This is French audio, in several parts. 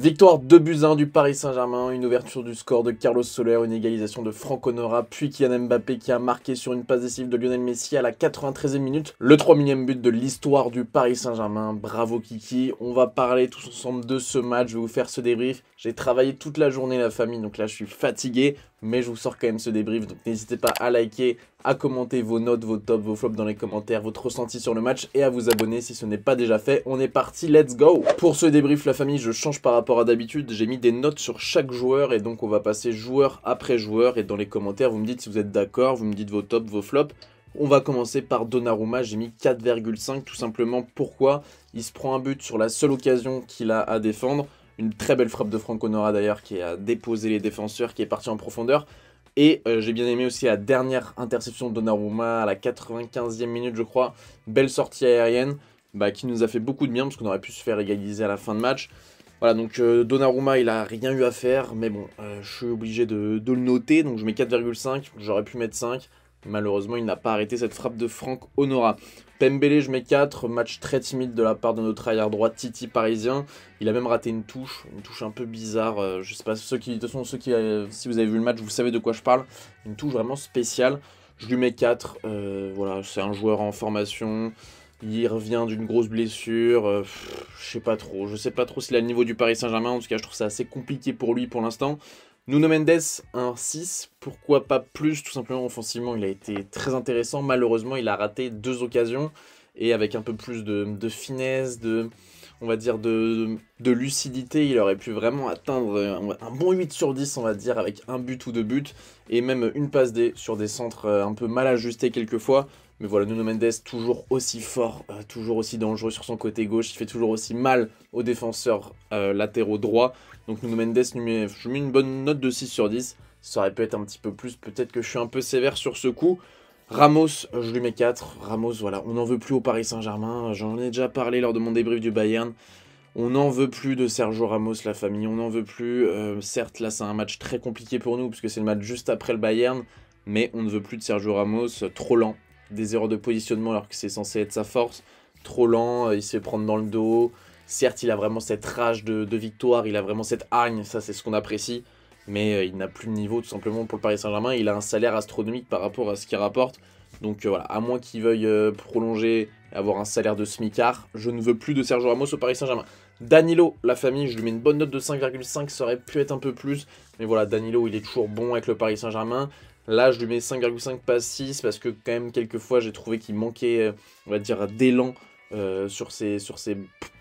Victoire 2-1 du Paris Saint-Germain, une ouverture du score de Carlos Soler, une égalisation de Franck Honora, puis Kylian Mbappé qui a marqué sur une passe décisive de Lionel Messi à la 93e minute. Le 3 millième but de l'histoire du Paris Saint-Germain, bravo Kiki. On va parler tous ensemble de ce match, je vais vous faire ce débrief. J'ai travaillé toute la journée la famille, donc là je suis fatigué, mais je vous sors quand même ce débrief, donc n'hésitez pas à liker, à commenter vos notes, vos tops, vos flops dans les commentaires, votre ressenti sur le match et à vous abonner si ce n'est pas déjà fait. On est parti, let's go! Pour ce débrief la famille, je change par rapport à d'habitude, j'ai mis des notes sur chaque joueur et donc on va passer joueur après joueur et dans les commentaires vous me dites si vous êtes d'accord, vous me dites vos tops, vos flops. On va commencer par Donnarumma, j'ai mis 4,5 tout simplement. Pourquoi? Il se prend un but sur la seule occasion qu'il a à défendre. Une très belle frappe de Franck Honora d'ailleurs qui a déposé les défenseurs, qui est parti en profondeur. Et j'ai bien aimé aussi la dernière interception de Donnarumma à la 95e minute je crois. Belle sortie aérienne qui nous a fait beaucoup de bien parce qu'on aurait pu se faire égaliser à la fin de match. Voilà, donc Donnarumma il a rien eu à faire, mais bon, je suis obligé de le noter, donc je mets 4,5, j'aurais pu mettre 5. Malheureusement, il n'a pas arrêté cette frappe de Franck Honora. Pembele, je mets 4. Match très timide de la part de notre arrière droit Titi parisien. Il a même raté une touche un peu bizarre. Je sais pas, de toute façon, si vous avez vu le match, vous savez de quoi je parle. Une touche vraiment spéciale. Je lui mets 4. Voilà, c'est un joueur en formation. Il revient d'une grosse blessure. Je sais pas trop. Je sais pas trop s'il a le niveau du Paris Saint-Germain. En tout cas, je trouve ça assez compliqué pour lui pour l'instant. Nuno Mendes, un 6, pourquoi pas plus, tout simplement offensivement, il a été très intéressant, malheureusement il a raté 2 occasions, et avec un peu plus de finesse, on va dire de lucidité, il aurait pu vraiment atteindre un bon 8 sur 10, on va dire, avec un but ou 2 buts, et même une passe D sur des centres un peu mal ajustés quelquefois. Mais voilà, Nuno Mendes, toujours aussi fort, toujours aussi dangereux sur son côté gauche, il fait toujours aussi mal aux défenseurs latéraux droits. Donc Nuno Mendes, je lui mets une bonne note de 6 sur 10. Ça aurait pu être un petit peu plus, peut-être que je suis un peu sévère sur ce coup. Ramos, je lui mets 4. Ramos, voilà, on n'en veut plus au Paris Saint-Germain. J'en ai déjà parlé lors de mon débrief du Bayern. On n'en veut plus de Sergio Ramos, la famille, on n'en veut plus. Certes, là, c'est un match très compliqué pour nous, puisque c'est le match juste après le Bayern. Mais on ne veut plus de Sergio Ramos, trop lent. Des erreurs de positionnement alors que c'est censé être sa force. Trop lent, il se fait prendre dans le dos. Certes, il a vraiment cette rage de victoire, il a vraiment cette hargne, ça c'est ce qu'on apprécie. Mais il n'a plus de niveau tout simplement pour le Paris Saint-Germain. Il a un salaire astronomique par rapport à ce qu'il rapporte. Donc voilà, à moins qu'il veuille prolonger et avoir un salaire de smicard, je ne veux plus de Sergio Ramos au Paris Saint-Germain. Danilo, la famille, je lui mets une bonne note de 5,5, ça aurait pu être un peu plus. Mais voilà, Danilo, il est toujours bon avec le Paris Saint-Germain. Là, je lui mets 5,5, pas 6, parce que quand même, quelquefois, j'ai trouvé qu'il manquait, on va dire, d'élan sur ses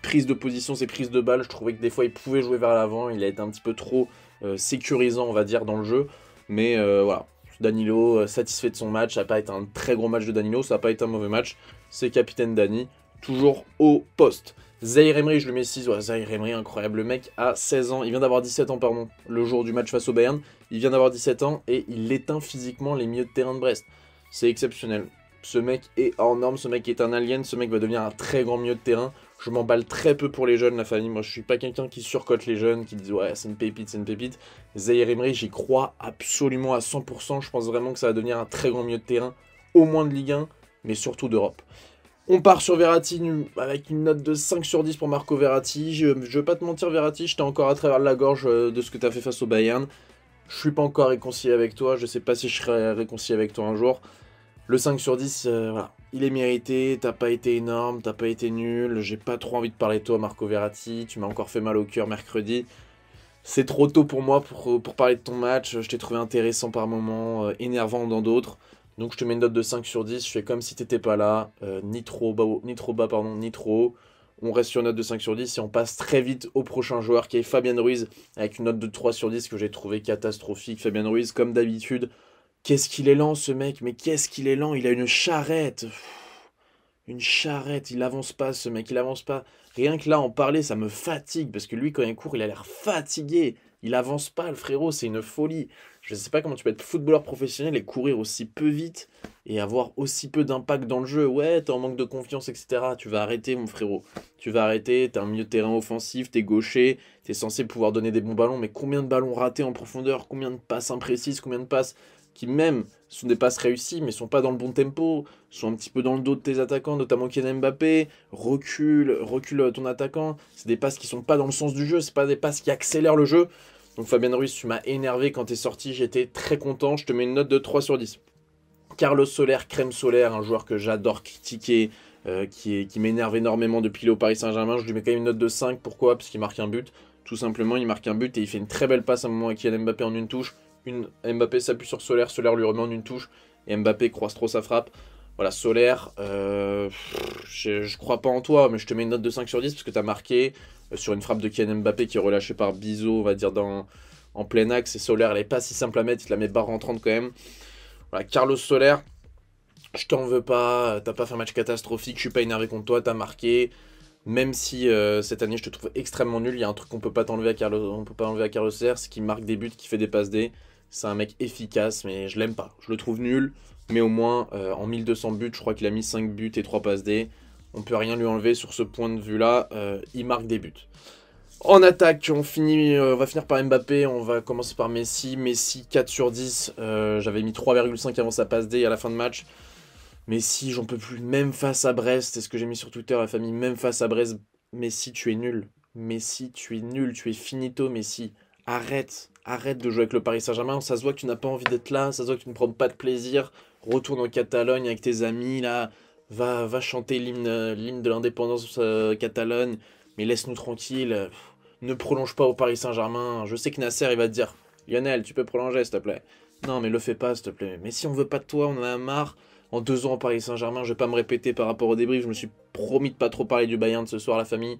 prises de position, ses prises de balles. Je trouvais que des fois, il pouvait jouer vers l'avant. Il a été un petit peu trop sécurisant, on va dire, dans le jeu. Mais voilà, Danilo, satisfait de son match. Ça n'a pas été un très gros match de Danilo, ça n'a pas été un mauvais match. C'est capitaine Dani, toujours au poste. Zaïre Emery, je lui mets 6. Ouais, Zaïre Emery, incroyable. Le mec a 16 ans. Il vient d'avoir 17 ans, pardon, le jour du match face au Bayern. Il vient d'avoir 17 ans et il éteint physiquement les milieux de terrain de Brest. C'est exceptionnel. Ce mec est hors norme, ce mec est un alien, ce mec va devenir un très grand milieu de terrain. Je m'emballe très peu pour les jeunes, la famille. Moi, je suis pas quelqu'un qui surcote les jeunes, qui dit ouais, c'est une pépite, c'est une pépite. Zaïre Emery, j'y crois absolument à 100%. Je pense vraiment que ça va devenir un très grand milieu de terrain, au moins de Ligue 1, mais surtout d'Europe. On part sur Verratti avec une note de 5 sur 10 pour Marco Verratti. Je veux pas te mentir, Verratti, j'étais encore à travers la gorge de ce que tu as fait face au Bayern. Je suis pas encore réconcilié avec toi, je sais pas si je serai réconcilié avec toi un jour. Le 5 sur 10, voilà, il est mérité, t'as pas été énorme, t'as pas été nul, j'ai pas trop envie de parler de toi Marco Verratti, tu m'as encore fait mal au cœur mercredi. C'est trop tôt pour moi pour parler de ton match, je t'ai trouvé intéressant par moments, énervant dans d'autres. Donc je te mets une note de 5 sur 10, je fais comme si t'étais pas là, ni trop bas, ni trop bas, pardon, ni trop haut. On reste sur une note de 5 sur 10 et on passe très vite au prochain joueur qui est Fabien Ruiz avec une note de 3 sur 10 que j'ai trouvé catastrophique. Fabien Ruiz, comme d'habitude, qu'est-ce qu'il est lent ce mec, mais qu'est-ce qu'il est lent, il a une charrette. Une charrette, il avance pas ce mec, il avance pas. Rien que là en parler, ça me fatigue parce que lui quand il court, il a l'air fatigué. Il avance pas le frérot, c'est une folie. Je sais pas comment tu peux être footballeur professionnel et courir aussi peu vite et avoir aussi peu d'impact dans le jeu. Ouais, t'es en manque de confiance, etc. Tu vas arrêter mon frérot. Tu vas arrêter, t'es un milieu de terrain offensif, t'es gaucher, t'es censé pouvoir donner des bons ballons, mais combien de ballons ratés en profondeur, combien de passes imprécises, combien de passes qui même sont des passes réussies, mais sont pas dans le bon tempo, sont un petit peu dans le dos de tes attaquants, notamment Kylian Mbappé, recule ton attaquant. C'est des passes qui sont pas dans le sens du jeu, c'est pas des passes qui accélèrent le jeu. Donc Fabien Ruiz, tu m'as énervé quand t'es sorti, j'étais très content, je te mets une note de 3 sur 10. Carlos Soler, crème solaire, un joueur que j'adore critiquer, qui m'énerve énormément depuis qu'il est au Paris Saint-Germain, je lui mets quand même une note de 5, pourquoi? Parce qu'il marque un but, tout simplement, il marque un but et il fait une très belle passe à un moment avec Kylian Mbappé en une touche. Mbappé s'appuie sur Soler, Soler lui remet en une touche, et Mbappé croise trop sa frappe. Voilà, Soler, je crois pas en toi, mais je te mets une note de 5 sur 10 parce que tu as marqué sur une frappe de Kylian Mbappé qui est relâchée par Bizot, on va dire, en plein axe. Et Soler, elle est pas si simple à mettre, il te la met barre rentrante quand même. Voilà, Carlos Soler, je t'en veux pas, t'as pas fait un match catastrophique, je suis pas énervé contre toi, t'as marqué. Même si cette année je te trouve extrêmement nul, il y a un truc qu'on peut pas t'enlever à Carlos Soler, c'est qu'il marque des buts, qu'il fait des passes D. C'est un mec efficace, mais je l'aime pas. Je le trouve nul, mais au moins en 1200 buts, je crois qu'il a mis 5 buts et 3 passes D. On peut rien lui enlever sur ce point de vue-là, il marque des buts. En attaque, on va finir par Mbappé, on va commencer par Messi. Messi 4 sur 10, j'avais mis 3,5 avant sa passe D à la fin de match. Messi, j'en peux plus, même face à Brest, c'est ce que j'ai mis sur Twitter, la famille, même face à Brest, Messi, tu es nul. Messi, tu es nul, tu es finito, Messi. Arrête de jouer avec le Paris Saint-Germain, ça se voit que tu n'as pas envie d'être là, ça se voit que tu ne prends pas de plaisir. Retourne en Catalogne avec tes amis, là, va chanter l'hymne de l'indépendance Catalogne, mais laisse-nous tranquille. Ne prolonge pas au Paris Saint-Germain. Je sais que Nasser, il va te dire, Lionel, tu peux prolonger, s'il te plaît. Non, mais le fais pas, s'il te plaît. Mais si on veut pas de toi, on en a marre. En 2 ans au Paris Saint-Germain, je vais pas me répéter par rapport au débrief, je me suis promis de pas trop parler du Bayern de ce soir, la famille.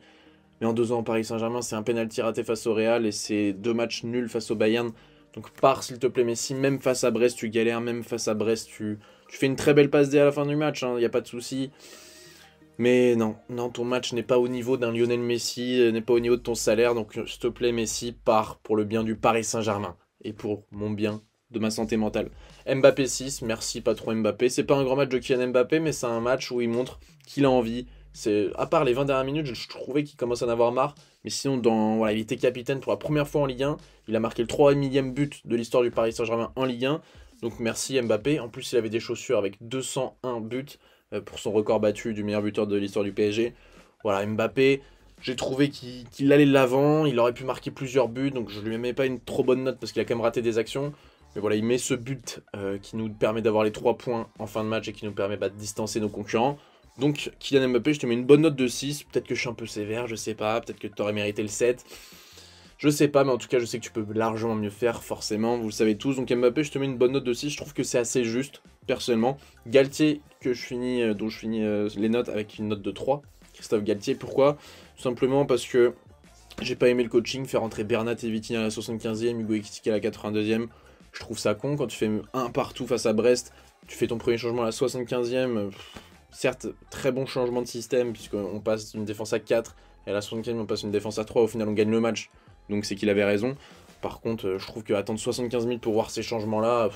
Mais en 2 ans au Paris Saint-Germain, c'est un penalty raté face au Real et c'est 2 matchs nuls face au Bayern. Donc pars s'il te plaît Messi, même face à Brest tu galères, même face à Brest tu fais une très belle passe D à la fin du match, il n'y a pas de souci. Mais non, ton match n'est pas au niveau d'un Lionel Messi, n'est pas au niveau de ton salaire, donc s'il te plaît Messi, pars pour le bien du Paris Saint-Germain et pour mon bien de ma santé mentale. Mbappé 6, merci patron Mbappé. C'est pas un grand match de Kylian Mbappé, mais c'est un match où il montre qu'il a envie. À part les 20 dernières minutes, je trouvais qu'il commence à en avoir marre. Mais sinon, voilà, il était capitaine pour la première fois en Ligue 1. Il a marqué le 3 millième but de l'histoire du Paris Saint-Germain en Ligue 1. Donc merci Mbappé. En plus, il avait des chaussures avec 201 buts pour son record battu du meilleur buteur de l'histoire du PSG. Voilà, Mbappé, j'ai trouvé qu'il allait de l'avant. Il aurait pu marquer plusieurs buts. Donc je lui mets pas une trop bonne note parce qu'il a quand même raté des actions. Mais voilà, il met ce but qui nous permet d'avoir les 3 points en fin de match et qui nous permet de distancer nos concurrents. Donc, Kylian Mbappé, je te mets une bonne note de 6. Peut-être que je suis un peu sévère, je sais pas. Peut-être que tu aurais mérité le 7. Je sais pas, mais en tout cas, je sais que tu peux largement mieux faire, forcément. Vous le savez tous. Donc, Mbappé, je te mets une bonne note de 6. Je trouve que c'est assez juste, personnellement. Galtier, dont je finis les notes avec une note de 3. Christophe Galtier, pourquoi? Tout simplement parce que j'ai pas aimé le coaching. Faire entrer Bernat et Vitinha à la 75e, Hugo Ekitike à la 82e. Je trouve ça con quand tu fais un partout face à Brest. Tu fais ton premier changement à la 75e. Certes, très bon changement de système, puisqu'on passe d'une défense à 4, et à la 75e, on passe une défense à 3, au final, on gagne le match. Donc c'est qu'il avait raison. Par contre, je trouve qu'attendre 75 000 pour voir ces changements-là,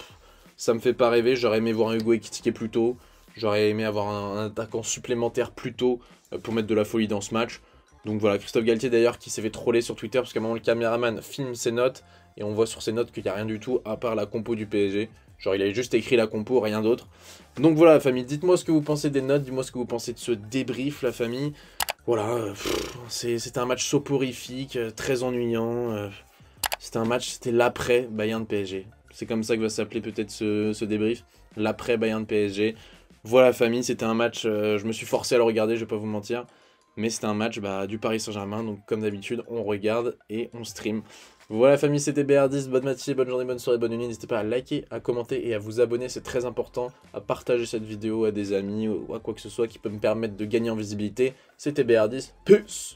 ça me fait pas rêver. J'aurais aimé voir un Hugo Ekitike plus tôt. J'aurais aimé avoir un attaquant supplémentaire plus tôt pour mettre de la folie dans ce match. Donc voilà, Christophe Galtier d'ailleurs qui s'est fait troller sur Twitter, parce qu'à un moment, le caméraman filme ses notes, et on voit sur ses notes qu'il n'y a rien du tout à part la compo du PSG. Genre il avait juste écrit la compo, rien d'autre. Donc voilà la famille, dites-moi ce que vous pensez des notes, dites-moi ce que vous pensez de ce débrief la famille. Voilà, c'était un match soporifique, très ennuyant. C'était l'après Bayern PSG. C'est comme ça que va s'appeler peut-être ce débrief, l'après Bayern PSG. Voilà la famille, c'était un match, je me suis forcé à le regarder, je vais pas vous mentir. Mais c'était un match du Paris Saint-Germain, donc comme d'habitude, on regarde et on stream. Voilà la famille, c'était BR10, bonne matinée, bonne journée, bonne soirée, bonne nuit. N'hésitez pas à liker, à commenter et à vous abonner, c'est très important. À partager cette vidéo à des amis ou à quoi que ce soit qui peut me permettre de gagner en visibilité. C'était BR10, peace!